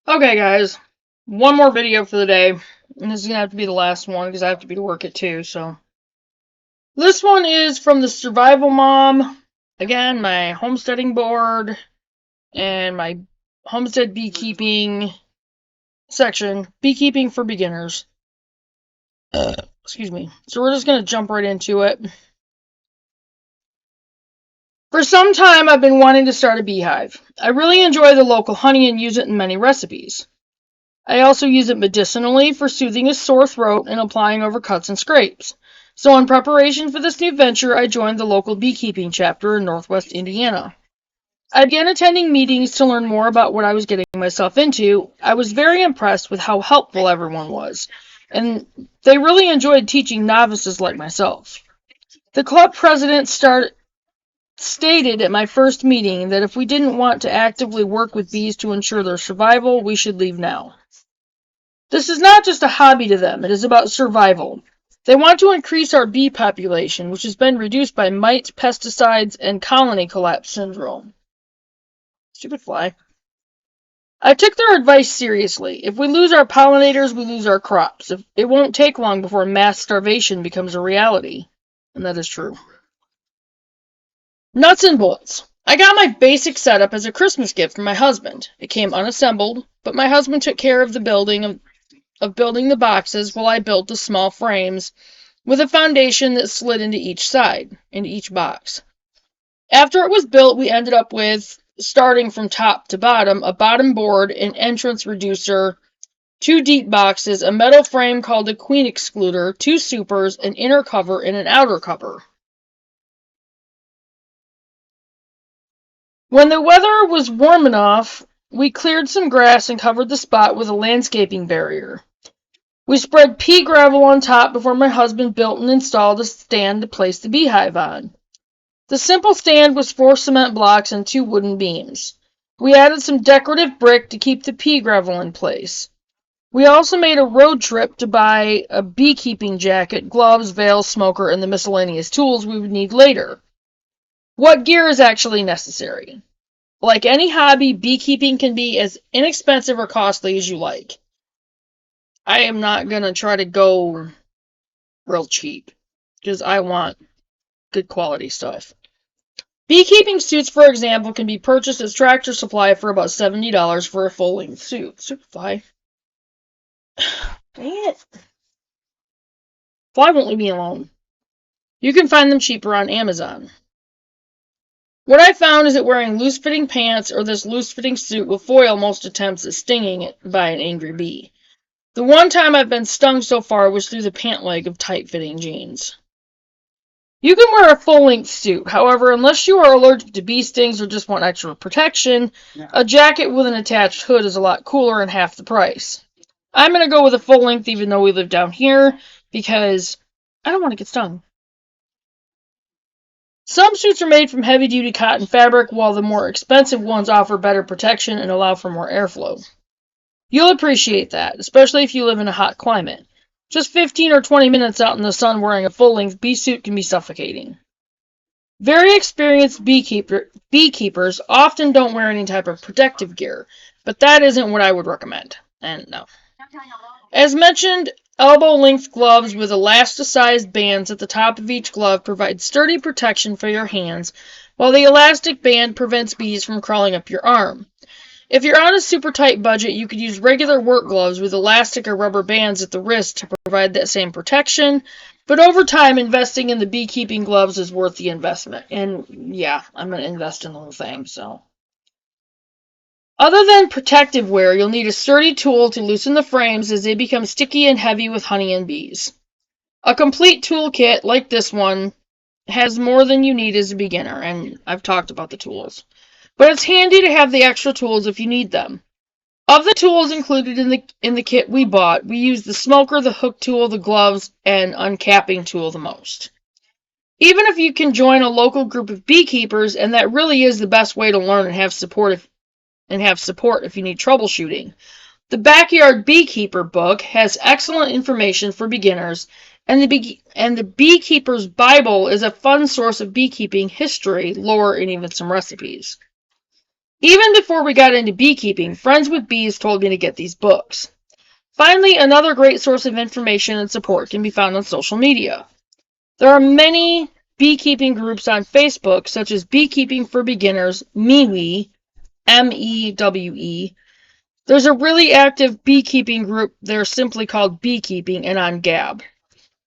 Okay, guys, one more video for the day, and this is gonna have to be the last one because I have to be to work at 2. So this one is from the Survival Mom. Again, my homesteading board and my homestead beekeeping section, beekeeping for beginners. Excuse me. So we're just gonna jump right into it. For some time, I've been wanting to start a beehive. I really enjoy the local honey and use it in many recipes. I also use it medicinally for soothing a sore throat and applying over cuts and scrapes. So in preparation for this new venture, I joined the local beekeeping chapter in Northwest Indiana. I began attending meetings to learn more about what I was getting myself into. I was very impressed with how helpful everyone was, and they really enjoyed teaching novices like myself. The club president stated at my first meeting that if we didn't want to actively work with bees to ensure their survival, we should leave now. This is not just a hobby to them, it is about survival. They want to increase our bee population, which has been reduced by mites, pesticides, and colony collapse syndrome. Stupid fly. I took their advice seriously. If we lose our pollinators, we lose our crops. It won't take long before mass starvation becomes a reality. And that is true. Nuts and bolts. I got my basic setup as a Christmas gift from my husband. It came unassembled, but my husband took care of the building the boxes while I built the small frames with a foundation that slid into each box. After it was built, we ended up with, starting from top to bottom, a bottom board, an entrance reducer, 2 deep boxes, a metal frame called a queen excluder, 2 supers, an inner cover, and an outer cover. When the weather was warm enough, we cleared some grass and covered the spot with a landscaping barrier. We spread pea gravel on top before my husband built and installed a stand to place the beehive on. The simple stand was 4 cement blocks and 2 wooden beams. We added some decorative brick to keep the pea gravel in place. We also made a road trip to buy a beekeeping jacket, gloves, veil, smoker, and the miscellaneous tools we would need later. What gear is actually necessary? Like any hobby, beekeeping can be as inexpensive or costly as you like. I am not going to try to go real cheap because I want good quality stuff. Beekeeping suits, for example, can be purchased at Tractor Supply for about $70 for a full-length suit. Superfly. Dang it. Fly won't leave me alone. You can find them cheaper on Amazon. What I found is that wearing loose-fitting pants or this loose-fitting suit will foil most attempts at stinging it by an angry bee. The one time I've been stung so far was through the pant leg of tight-fitting jeans. You can wear a full-length suit. However, unless you are allergic to bee stings or just want extra protection, a jacket with an attached hood is a lot cooler and half the price. I'm going to go with a full length even though we live down here because I don't want to get stung. Some suits are made from heavy-duty cotton fabric, while the more expensive ones offer better protection and allow for more airflow. You'll appreciate that, especially if you live in a hot climate. Just 15 or 20 minutes out in the sun wearing a full-length bee suit can be suffocating. Very experienced beekeepers often don't wear any type of protective gear, but that isn't what I would recommend. And no. As mentioned, elbow-length gloves with elasticized bands at the top of each glove provide sturdy protection for your hands, while the elastic band prevents bees from crawling up your arm. If you're on a super tight budget, you could use regular work gloves with elastic or rubber bands at the wrist to provide that same protection, but over time, investing in the beekeeping gloves is worth the investment. And yeah, I'm going to invest in the whole thing, so. Other than protective wear, you'll need a sturdy tool to loosen the frames as they become sticky and heavy with honey and bees. A complete toolkit, like this one, has more than you need as a beginner, and I've talked about the tools. But it's handy to have the extra tools if you need them. Of the tools included in the kit we bought, we use the smoker, the hook tool, the gloves, and uncapping tool the most. Even if you can join a local group of beekeepers, and that really is the best way to learn and have support if you need troubleshooting. The Backyard Beekeeper book has excellent information for beginners, and the Beekeeper's Bible is a fun source of beekeeping history, lore, and even some recipes. Even before we got into beekeeping, friends with bees told me to get these books. Finally, another great source of information and support can be found on social media. There are many beekeeping groups on Facebook, such as Beekeeping for Beginners, MeWe, MEWE. There's a really active beekeeping group there simply called Beekeeping and on Gab.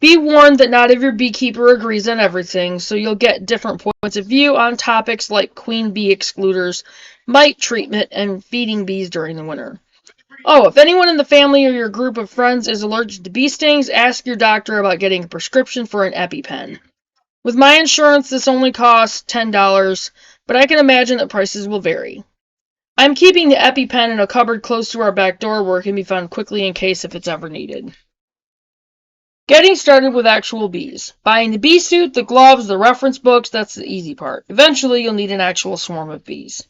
Be warned that not every beekeeper agrees on everything, so you'll get different points of view on topics like queen bee excluders, mite treatment, and feeding bees during the winter. Oh, if anyone in the family or your group of friends is allergic to bee stings, ask your doctor about getting a prescription for an EpiPen. With my insurance, this only costs $10, but I can imagine that prices will vary. I'm keeping the EpiPen in a cupboard close to our back door where it can be found quickly in case if it's ever needed. Getting started with actual bees. Buying the bee suit, the gloves, the reference books, that's the easy part. Eventually, you'll need an actual swarm of bees.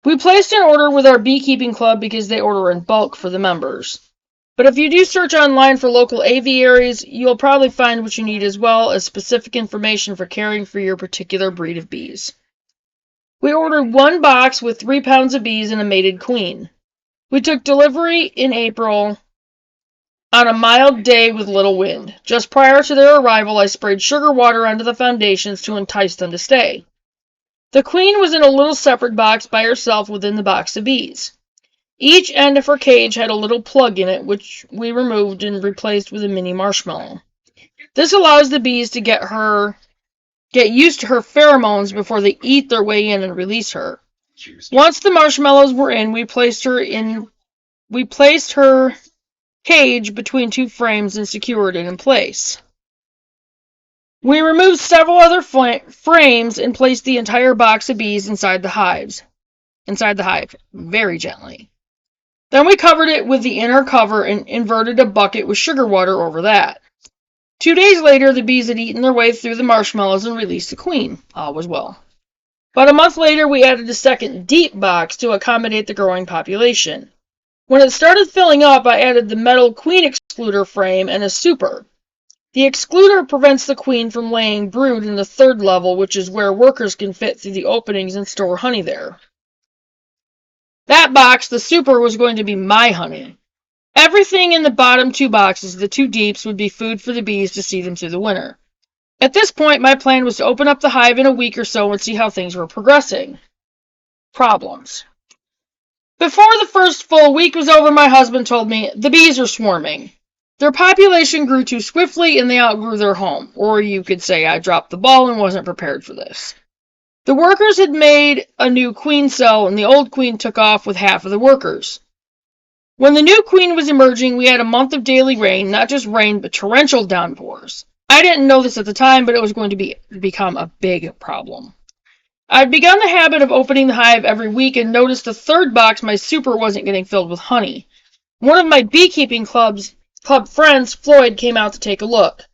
We placed an order with our beekeeping club because they order in bulk for the members. But if you do search online for local aviaries, you'll probably find what you need as well as specific information for caring for your particular breed of bees. We ordered 1 box with 3 pounds of bees and a mated queen. We took delivery in April on a mild day with little wind. Just prior to their arrival, I sprayed sugar water onto the foundations to entice them to stay. The queen was in a little separate box by herself within the box of bees. Each end of her cage had a little plug in it, which we removed and replaced with a mini marshmallow. This allows the bees to get used to her pheromones before they eat their way in and release her. Once the marshmallows were in, we placed her cage between 2 frames and secured it in place. We removed several other frames and placed the entire box of bees inside the hive, very gently. Then we covered it with the inner cover and inverted a bucket with sugar water over that. 2 days later, the bees had eaten their way through the marshmallows and released the queen. All was well. About a month later, we added a second deep box to accommodate the growing population. When it started filling up, I added the metal queen excluder frame and a super. The excluder prevents the queen from laying brood in the 3rd level, which is where workers can fit through the openings and store honey there. That box, the super, was going to be my honey. Everything in the bottom 2 boxes, the 2 deeps, would be food for the bees to see them through the winter. At this point, my plan was to open up the hive in a week or so and see how things were progressing. Problems. Before the first full week was over, my husband told me, the bees are swarming. Their population grew too swiftly and they outgrew their home. Or you could say I dropped the ball and wasn't prepared for this. The workers had made a new queen cell and the old queen took off with half of the workers. When the new queen was emerging, we had a month of daily rain, not just rain, but torrential downpours. I didn't know this at the time, but it was going to become a big problem. I'd begun the habit of opening the hive every week and noticed the 3rd box, my super, wasn't getting filled with honey. One of my beekeeping club friends, Floyd, came out to take a look.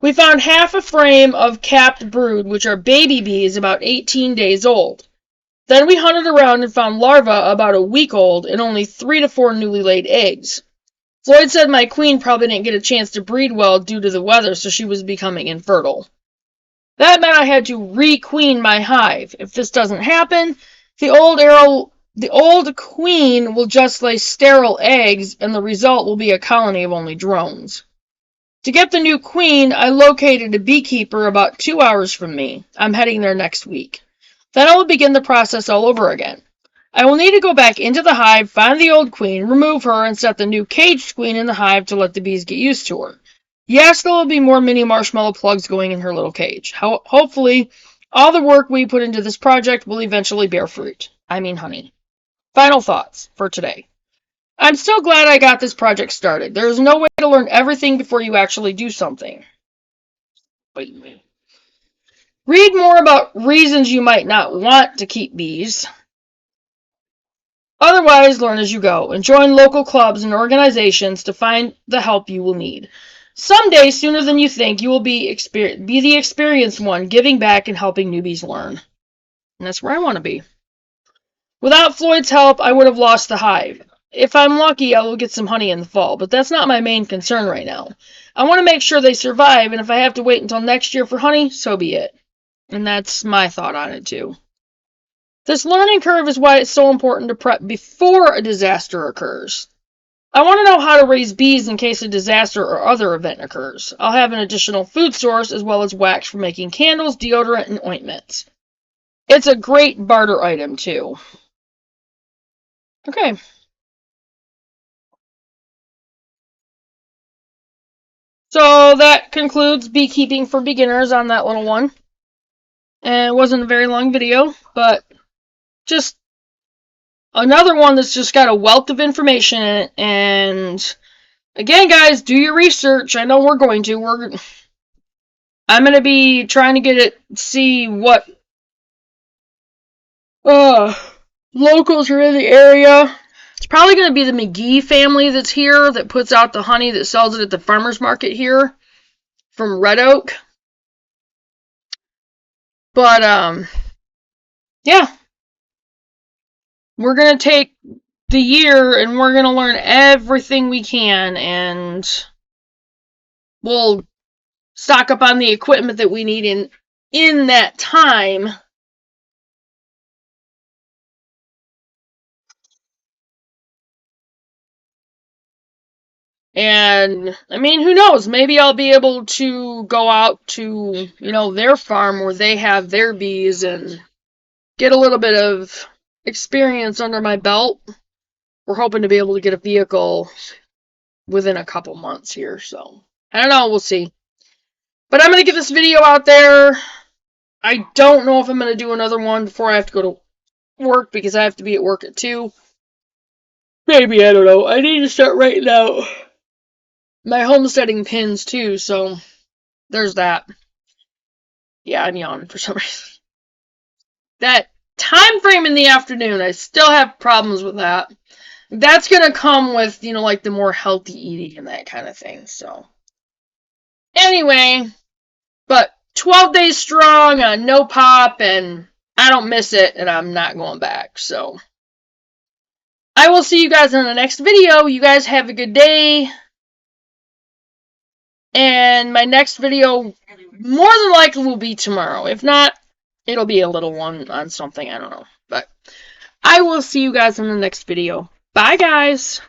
We found half a frame of capped brood, which are baby bees about 18 days old. Then we hunted around and found larvae about a week old and only 3 to 4 newly laid eggs. Floyd said my queen probably didn't get a chance to breed well due to the weather, so she was becoming infertile. That meant I had to re-queen my hive. If this doesn't happen, the old queen will just lay sterile eggs, and the result will be a colony of only drones. To get the new queen, I located a beekeeper about 2 hours from me. I'm heading there next week. Then I will begin the process all over again. I will need to go back into the hive, find the old queen, remove her, and set the new caged queen in the hive to let the bees get used to her. Yes, there will be more mini marshmallow plugs going in her little cage. Hopefully, all the work we put into this project will eventually bear fruit. I mean honey. Final thoughts for today. I'm still glad I got this project started. There is no way to learn everything before you actually do something. Read more about reasons you might not want to keep bees. Otherwise, learn as you go and join local clubs and organizations to find the help you will need. Someday, sooner than you think, you will be the experienced one, giving back and helping newbies learn. And that's where I want to be. Without Floyd's help, I would have lost the hive. If I'm lucky, I will get some honey in the fall, but that's not my main concern right now. I want to make sure they survive, and if I have to wait until next year for honey, so be it. And that's my thought on it, too. This learning curve is why it's so important to prep before a disaster occurs. I want to know how to raise bees in case a disaster or other event occurs. I'll have an additional food source as well as wax for making candles, deodorant, and ointments. It's a great barter item too. Okay. So that concludes beekeeping for beginners on that little one. And it wasn't a very long video, but just another one that's just got a wealth of information in it. And again, guys, do your research. I know we're going to. I'm going to be trying to get it, see what locals are in the area. It's probably going to be the McGee family that's here that puts out the honey that sells it at the farmer's market here from Red Oak. But, yeah. We're going to take the year and we're going to learn everything we can, and we'll stock up on the equipment that we need in that time. And, I mean, who knows? Maybe I'll be able to go out to, their farm where they have their bees and get a little bit of experience under my belt. We're hoping to be able to get a vehicle within a couple months here, so I don't know, we'll see. But I'm going to get this video out there. I don't know if I'm going to do another one before I have to go to work, because I have to be at work at 2. Maybe, I don't know. I need to start writing out my homesteading pins too, so there's that. Yeah, I'm yawning for some reason. That time frame in the afternoon, I still have problems with that. That's going to come with, like the more healthy eating and that kind of thing, so. Anyway, but 12 days strong on no pop, and I don't miss it, and I'm not going back, so. I will see you guys in the next video. You guys have a good day. And my next video more than likely will be tomorrow. If not, it'll be a little one on something, I don't know. But I will see you guys in the next video. Bye, guys.